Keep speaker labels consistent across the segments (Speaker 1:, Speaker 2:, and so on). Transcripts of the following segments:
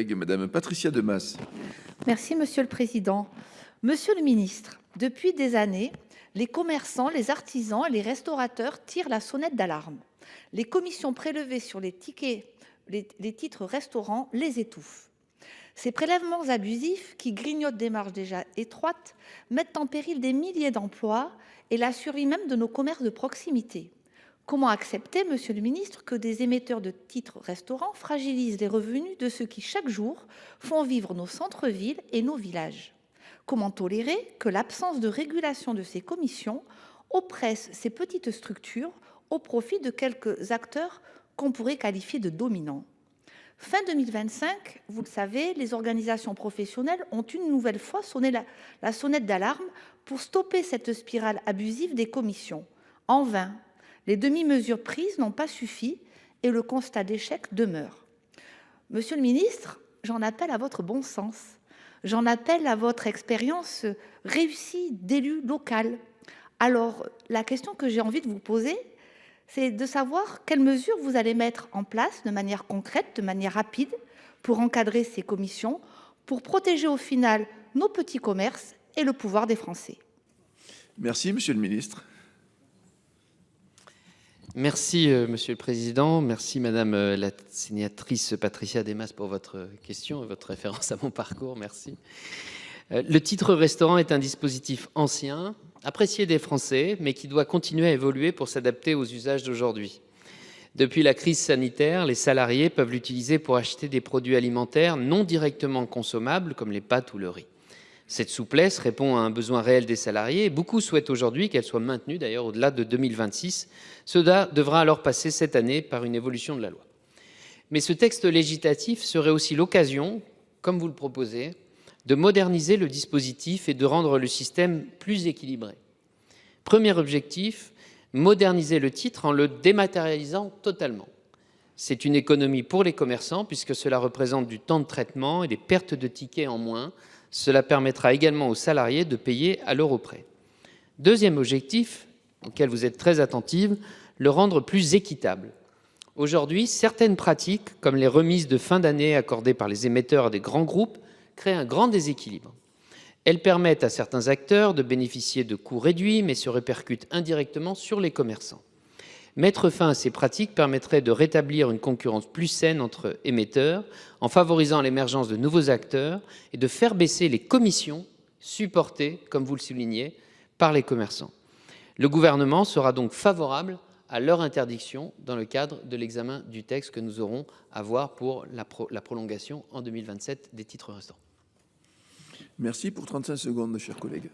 Speaker 1: Madame Patricia Demas.
Speaker 2: Merci, Monsieur le Président. Monsieur le ministre, depuis des années, les commerçants, les artisans et les restaurateurs tirent la sonnette d'alarme. Les commissions prélevées sur les titres restaurants les étouffent. Ces prélèvements abusifs, qui grignotent des marges déjà étroites, mettent en péril des milliers d'emplois et la survie même de nos commerces de proximité. Comment accepter, Monsieur le ministre, que des émetteurs de titres restaurants fragilisent les revenus de ceux qui, chaque jour, font vivre nos centres-villes et nos villages? Comment tolérer que l'absence de régulation de ces commissions oppresse ces petites structures au profit de quelques acteurs qu'on pourrait qualifier de dominants? Fin 2025, vous le savez, les organisations professionnelles ont une nouvelle fois sonné la sonnette d'alarme pour stopper cette spirale abusive des commissions. En vain. Les demi-mesures prises n'ont pas suffi et le constat d'échec demeure. Monsieur le ministre, j'en appelle à votre bon sens. J'en appelle à votre expérience réussie d'élu local. Alors, la question que j'ai envie de vous poser, c'est de savoir quelles mesures vous allez mettre en place de manière concrète, de manière rapide, pour encadrer ces commissions, pour protéger au final nos petits commerces et le pouvoir des Français.
Speaker 1: Merci, Monsieur le Ministre.
Speaker 3: Merci, Monsieur le Président. Merci, Madame la sénatrice Patricia Demas, pour votre question et votre référence à mon parcours. Merci. Le titre restaurant est un dispositif ancien, apprécié des Français, mais qui doit continuer à évoluer pour s'adapter aux usages d'aujourd'hui. Depuis la crise sanitaire, les salariés peuvent l'utiliser pour acheter des produits alimentaires non directement consommables, comme les pâtes ou le riz. Cette souplesse répond à un besoin réel des salariés et beaucoup souhaitent aujourd'hui qu'elle soit maintenue d'ailleurs au-delà de 2026. Cela devra alors passer cette année par une évolution de la loi. Mais ce texte législatif serait aussi l'occasion, comme vous le proposez, de moderniser le dispositif et de rendre le système plus équilibré. Premier objectif, moderniser le titre en le dématérialisant totalement. C'est une économie pour les commerçants puisque cela représente du temps de traitement et des pertes de tickets en moins. Cela permettra également aux salariés de payer à l'euro près. Deuxième objectif, auquel vous êtes très attentive, le rendre plus équitable. Aujourd'hui, certaines pratiques, comme les remises de fin d'année accordées par les émetteurs à des grands groupes, créent un grand déséquilibre. Elles permettent à certains acteurs de bénéficier de coûts réduits, mais se répercutent indirectement sur les commerçants. Mettre fin à ces pratiques permettrait de rétablir une concurrence plus saine entre émetteurs, en favorisant l'émergence de nouveaux acteurs et de faire baisser les commissions supportées, comme vous le soulignez, par les commerçants. Le gouvernement sera donc favorable à leur interdiction dans le cadre de l'examen du texte que nous aurons à voir pour la prolongation en 2027 des titres restaurants.
Speaker 1: Merci pour 35 secondes, chers collègues.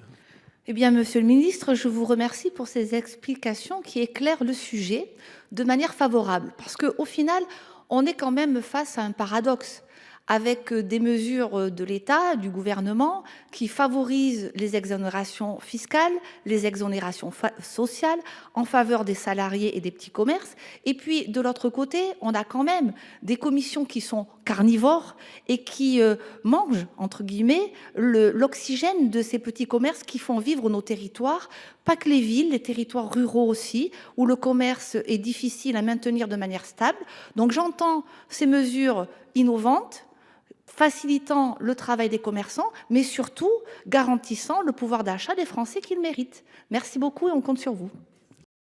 Speaker 2: Eh bien, Monsieur le Ministre, je vous remercie pour ces explications qui éclairent le sujet de manière favorable. Parce qu'au final, on est quand même face à un paradoxe avec des mesures de l'État, du gouvernement, qui favorisent les exonérations fiscales, les exonérations sociales en faveur des salariés et des petits commerces. Et puis, de l'autre côté, on a quand même des commissions qui sont carnivores et qui mangent, entre guillemets, l'oxygène de ces petits commerces qui font vivre nos territoires, pas que les villes, les territoires ruraux aussi, où le commerce est difficile à maintenir de manière stable. Donc j'entends ces mesures innovantes, facilitant le travail des commerçants, mais surtout garantissant le pouvoir d'achat des Français qu'ils méritent. Merci beaucoup et on compte sur vous.